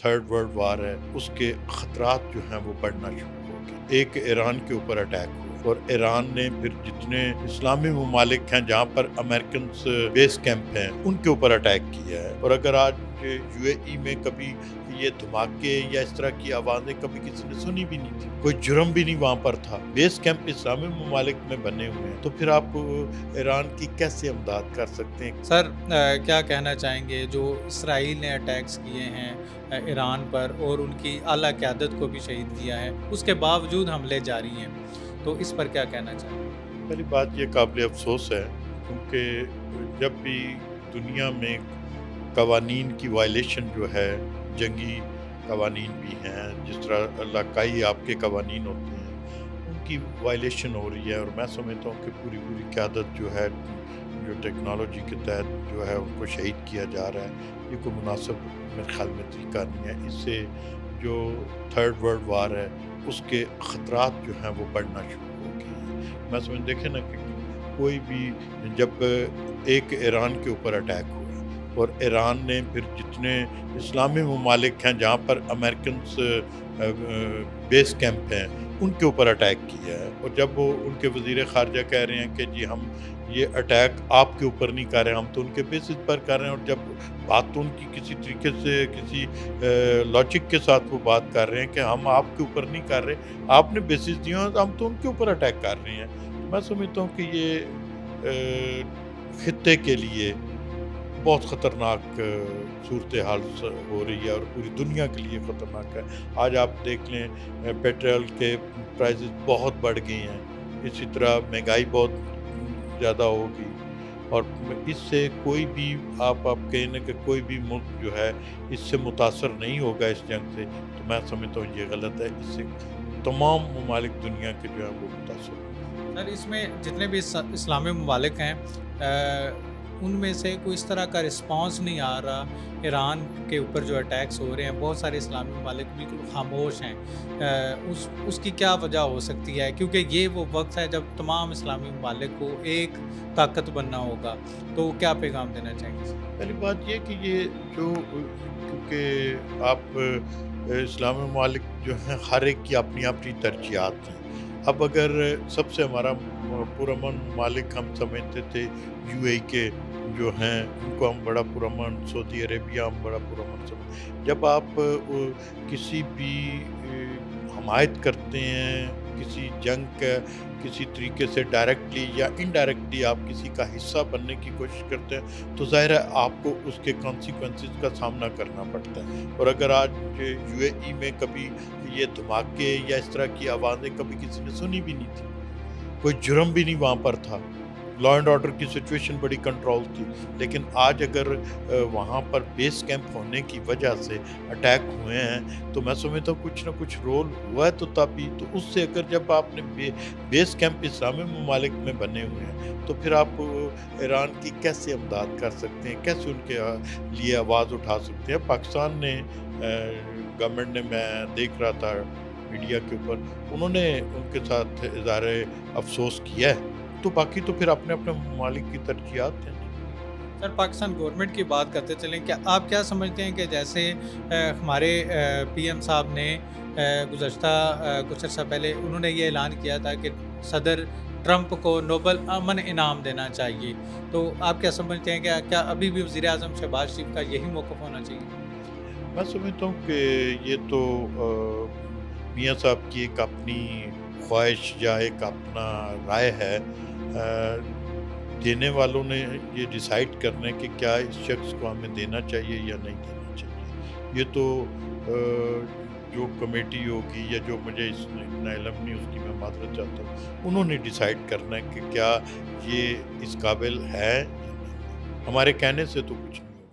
Third world war ہے اس کے خطرات جو ہیں وہ بڑھنا شروع ہو گئے۔ ایک ایران کے اوپر اٹیک ہوا اور ایران نے پھر جتنے اسلامی ممالک ہیں جہاں پر امریکنز بیس کیمپ ہیں ان کے اوپر اٹیک کیا ہے۔ اور اگر آج یو اے ای میں کبھی یہ دھماکے یا اس طرح کی آوازیں کبھی کسی نے سنی بھی نہیں تھی، کوئی جرم بھی نہیں وہاں پر تھا، بیس کیمپ اسلامی ممالک میں بنے ہوئے ہیں، تو پھر آپ ایران کی کیسے امداد کر سکتے ہیں؟ سر کیا کہنا چاہیں گے جو اسرائیل نے اٹیکس کیے ہیں ایران پر اور ان کی اعلیٰ قیادت کو بھی شہید کیا ہے، اس کے باوجود حملے جاری ہیں، تو اس پر کیا کہنا چاہیں گے؟ پہلی بات یہ قابل افسوس ہے کیونکہ جب بھی دنیا میں قوانین کی وائلیشن جو ہے، جنگی قوانین بھی ہیں، جس طرح علاقائی آپ کے قوانین ہوتے ہیں، ان کی وائلیشن ہو رہی ہے، اور میں سمجھتا ہوں کہ پوری قیادت جو ہے، جو ٹیکنالوجی کے تحت جو ہے ان کو شہید کیا جا رہا ہے، یہ کوئی مناسب میرے خیال میں طریقہ نہیں ہے۔ اس سے جو تھرڈ ورلڈ وار ہے اس کے خطرات جو ہیں وہ بڑھنا شروع ہو گئے ہیں۔ میں سمجھ دیکھیں نا کہ کوئی بھی جب ایک ایران کے اوپر اٹیک ہوا اور ایران نے پھر جتنے اسلامی ممالک ہیں جہاں پر امریکنز بیس کیمپ ہیں ان کے اوپر اٹیک کیا ہے، اور جب وہ ان کے وزیر خارجہ کہہ رہے ہیں کہ جی ہم یہ اٹیک آپ کے اوپر نہیں کر رہے ہیں، ہم تو ان کے بیسز پر کر رہے ہیں، اور جب بات تو ان کی کسی طریقے سے کسی لاجک کے ساتھ وہ بات کر رہے ہیں کہ ہم آپ کے اوپر نہیں کر رہے، آپ نے بیسز دیے ہیں تو ہم تو ان کے اوپر اٹیک کر رہے ہیں۔ تو میں سمجھتا ہوں کہ یہ خطے کے لیے بہت خطرناک صورتحال ہو رہی ہے، اور پوری دنیا کے لیے خطرناک ہے۔ آج آپ دیکھ لیں پیٹرول کے پرائزز بہت بڑھ گئی ہیں، اسی طرح مہنگائی بہت زیادہ ہوگی، اور اس سے کوئی بھی آپ کہیں نا کہ کوئی بھی ملک جو ہے اس سے متاثر نہیں ہوگا اس جنگ سے، تو میں سمجھتا ہوں یہ غلط ہے۔ اس سے تمام ممالک دنیا کے جو ہیں وہ متاثر ہوں گے۔ سر اس میں جتنے بھی اسلامی ممالک ہیں ان میں سے کوئی اس طرح کا رسپانس نہیں آ رہا ایران کے اوپر جو اٹیکس ہو رہے ہیں، بہت سارے اسلامی ممالک بالکل خاموش ہیں، اس کی کیا وجہ ہو سکتی ہے؟ کیونکہ یہ وہ وقت ہے جب تمام اسلامی ممالک کو ایک طاقت بننا ہوگا، تو کیا پیغام دینا چاہیں گے؟ پہلی بات یہ کہ یہ جو کیونکہ آپ اسلامی ممالک جو ہیں ہر ایک کی اپنی اپنی ترجیحات ہیں۔ اب اگر سب سے ہمارا پرامن ممالک ہم سمجھتے تھے یو اے کے جو ہیں ان کو ہم بڑا پرامن، سعودی عربیہ ہم بڑا پرامن جب آپ کسی بھی حمایت کرتے ہیں کسی جنگ کا، کسی طریقے سے ڈائریکٹلی یا انڈائریکٹلی آپ کسی کا حصہ بننے کی کوشش کرتے ہیں، تو ظاہر ہے آپ کو اس کے کانسیکوینسز کا سامنا کرنا پڑتا ہے۔ اور اگر آج یو اے ای میں کبھی یہ دھماکے یا اس طرح کی آوازیں کبھی کسی نے سنی بھی نہیں تھی، کوئی جرم بھی نہیں وہاں پر تھا، لا اینڈ آرڈر کی سچویشن بڑی کنٹرول تھی، لیکن آج اگر وہاں پر بیس کیمپ ہونے کی وجہ سے اٹیک ہوئے ہیں، تو میں سمجھتا ہوں کچھ نہ کچھ رول ہوا ہے، تو تبھی تو اس سے اگر جب آپ نے بیس کیمپ اسلامی ممالک میں بنے ہوئے ہیں، تو پھر آپ ایران کی کیسے امداد کر سکتے ہیں، کیسے ان کے لیے آواز اٹھا سکتے ہیں؟ پاکستان نے گورنمنٹ نے، میں دیکھ رہا تھا میڈیا کے اوپر، انہوں نے ان کے ساتھ اظہار افسوس کیا ہے، تو باقی تو پھر اپنے اپنے ممالک کی ترجیحات ہیں۔ سر پاکستان گورنمنٹ کی بات کرتے چلیں، کیا آپ کیا سمجھتے ہیں کہ جیسے ہمارے پی ایم صاحب نے گزشتہ کچھ عرصہ پہلے انہوں نے یہ اعلان کیا تھا کہ صدر ٹرمپ کو نوبل امن انعام دینا چاہیے، تو آپ کیا سمجھتے ہیں کہ کیا ابھی بھی وزیر اعظم شہباز شریف کا یہی موقف ہونا چاہیے؟ میں سمجھتا ہوں کہ یہ تو میاں صاحب کی ایک اپنی خواہش یا ایک اپنا رائے ہے، دینے والوں نے یہ ڈیسائیڈ کرنا ہے کہ کیا اس شخص کو ہمیں دینا چاہیے یا نہیں دینا چاہیے۔ یہ تو جو کمیٹی ہوگی یا جو مجھے اس میں اتنا علم نہیں، اس کی میں معذرت چاہتا ہوں، انہوں نے ڈیسائیڈ کرنا ہے کہ کیا یہ اس قابل ہے یا نہیں ہے۔ ہمارے کہنے سے تو کچھ نہیں۔